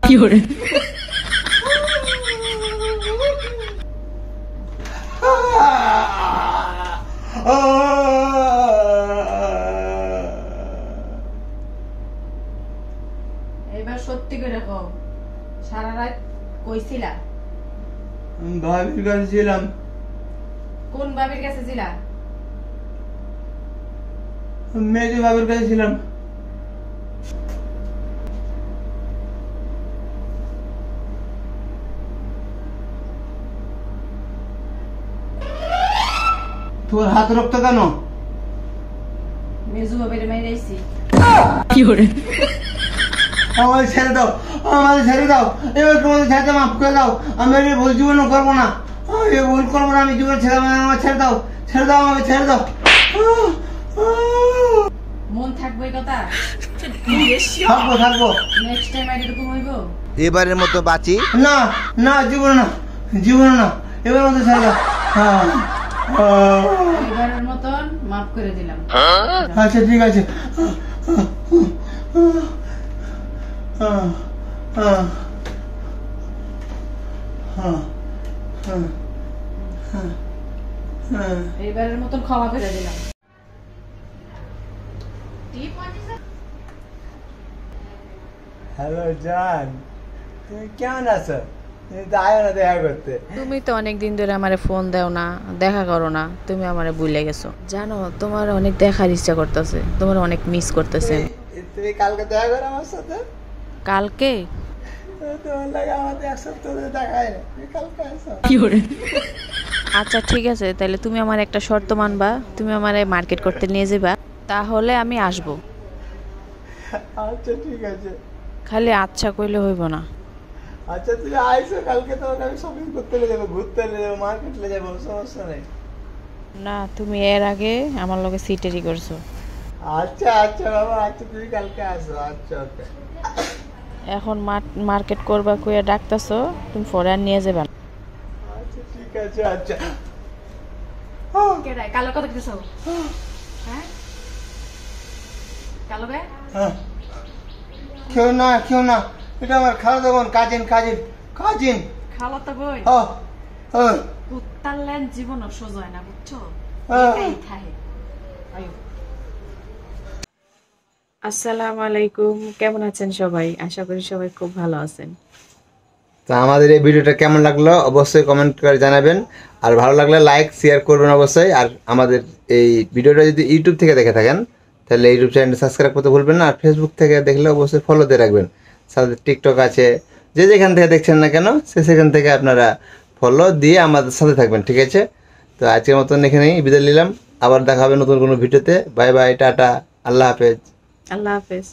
এবার সত্যি করে কও, সারা রাত কইছিলা? ভাবির কাছে ছিলাম। কোন ভাবির কাছে ছিলা? মেজো ভাবির কাছে ছিলাম। তোর হাত রক্ত কেন? মেজু ভাবির মাইরাইছি। আমাদের ছেড়ে দাও, আমাদের ছেড়ে দাও, এবার তোমাদের ছেড়ে মাফ করে দাও। আমি এই ভুল জীবনও করবো না, আমি ভুল করবো না, আমি জীবন ছেড়ে আমার ছেড়ে দাও, ছেড়ে দাও, আমাকে ছেড়ে দাও। মন থাকবে কথা? থাকবো থাকবো। নেক্সট টাইম আর এরকম হইব? এবারের মতো বাঁচি। না না, জীবন না, জীবন না, এবার মতো ছেড়ে দাও। এবারের মতন মাফ করে দিলাম। আচ্ছা ঠিক আছে। এবারের মতন ক্ষমা করে দিলাম। হ্যালো জান, তুমি কেমন আছো? তুমি তো আয়ো না দেখা করতে। তুমি তো অনেক দিন ধরে আমারে ফোন দাও না, দেখা করো না, তুমি আমারে ভুলে গেছো। জানো তোমার অনেক দেখার ইচ্ছা করতেছে, তোমার অনেক মিস করতেছে। তুমি কালকে দেখা করো আমার সাথে। কালকে? তোমার লাগে আমাদের এক সপ্তাহ ধরে দেখা হয় না, তুমি কালকে আসো। আচ্ছা ঠিক আছে, তাহলে তুমি আমার একটা শর্ত মানবা, তুমি আমারে মার্কেট করতে নিয়ে যাবা, তাহলে আমি আসবো। আচ্ছা ঠিক আছে। খালি আচ্ছা কইলে হইব না। আচ্ছা তুমি আইসো কালকে, তোমাকে আমি শপিং করতে নিয়ে যাবো, ঘুরতে নিয়ে যাবো, মার্কেট নিয়ে যাবো, সমস্যা নেই। না, তুমি এর আগে আমার লগে সিটেরি করছো। আচ্ছা আচ্ছা বাবা, আচ্ছা তুমি কালকে আসো। আচ্ছা ওকে। এখন মার্কেট করবা কইয়া ডাকতাছো, তুমি পরে আর নিয়ে যাবা। আচ্ছা ঠিক আছে। আচ্ছা কেডাই কালো কথা কইছো? হ্যাঁ কালো বে? কেউ না, কেউ না, এটা আমার খালা দেবন, কাজিন কাজিন কাজিন। খালো তো বই কুত্তার ল্যান্ড জীবন সোজা হয় না, বুঝছো? একাই থাকে। আয়ো। আসসালামু আলাইকুম, কেমন আছেন সবাই? আশা করি সবাই খুব ভালো আছেন। তো আমাদের এই ভিডিওটা কেমন লাগলো অবশ্যই কমেন্ট করে জানাবেন, আর ভালো লাগলে লাইক শেয়ার করবেন অবশ্যই। আর আমাদের এই ভিডিওটা যদি ইউটিউব থেকে দেখে থাকেন তাহলে ইউটিউব চ্যানেলটা সাবস্ক্রাইব করতে ভুলবেন না, আর ফেসবুক থেকে দেখলে অবশ্যই ফলো দিয়ে রাখবেন। সাথে টিকটক আছে, যে যেখান থেকে দেখছেন না কেন সেখান থেকে আপনারা ফলো দিয়ে আমাদের সাথে থাকবেন, ঠিক আছে? তো আজকের মতন এখানেই বিদায় নিলাম, আবার দেখা হবে নতুন কোনো ভিডিওতে। বাই বাই, টাটা, আল্লাহ হাফেজ। আল্লাহ হাফেজ।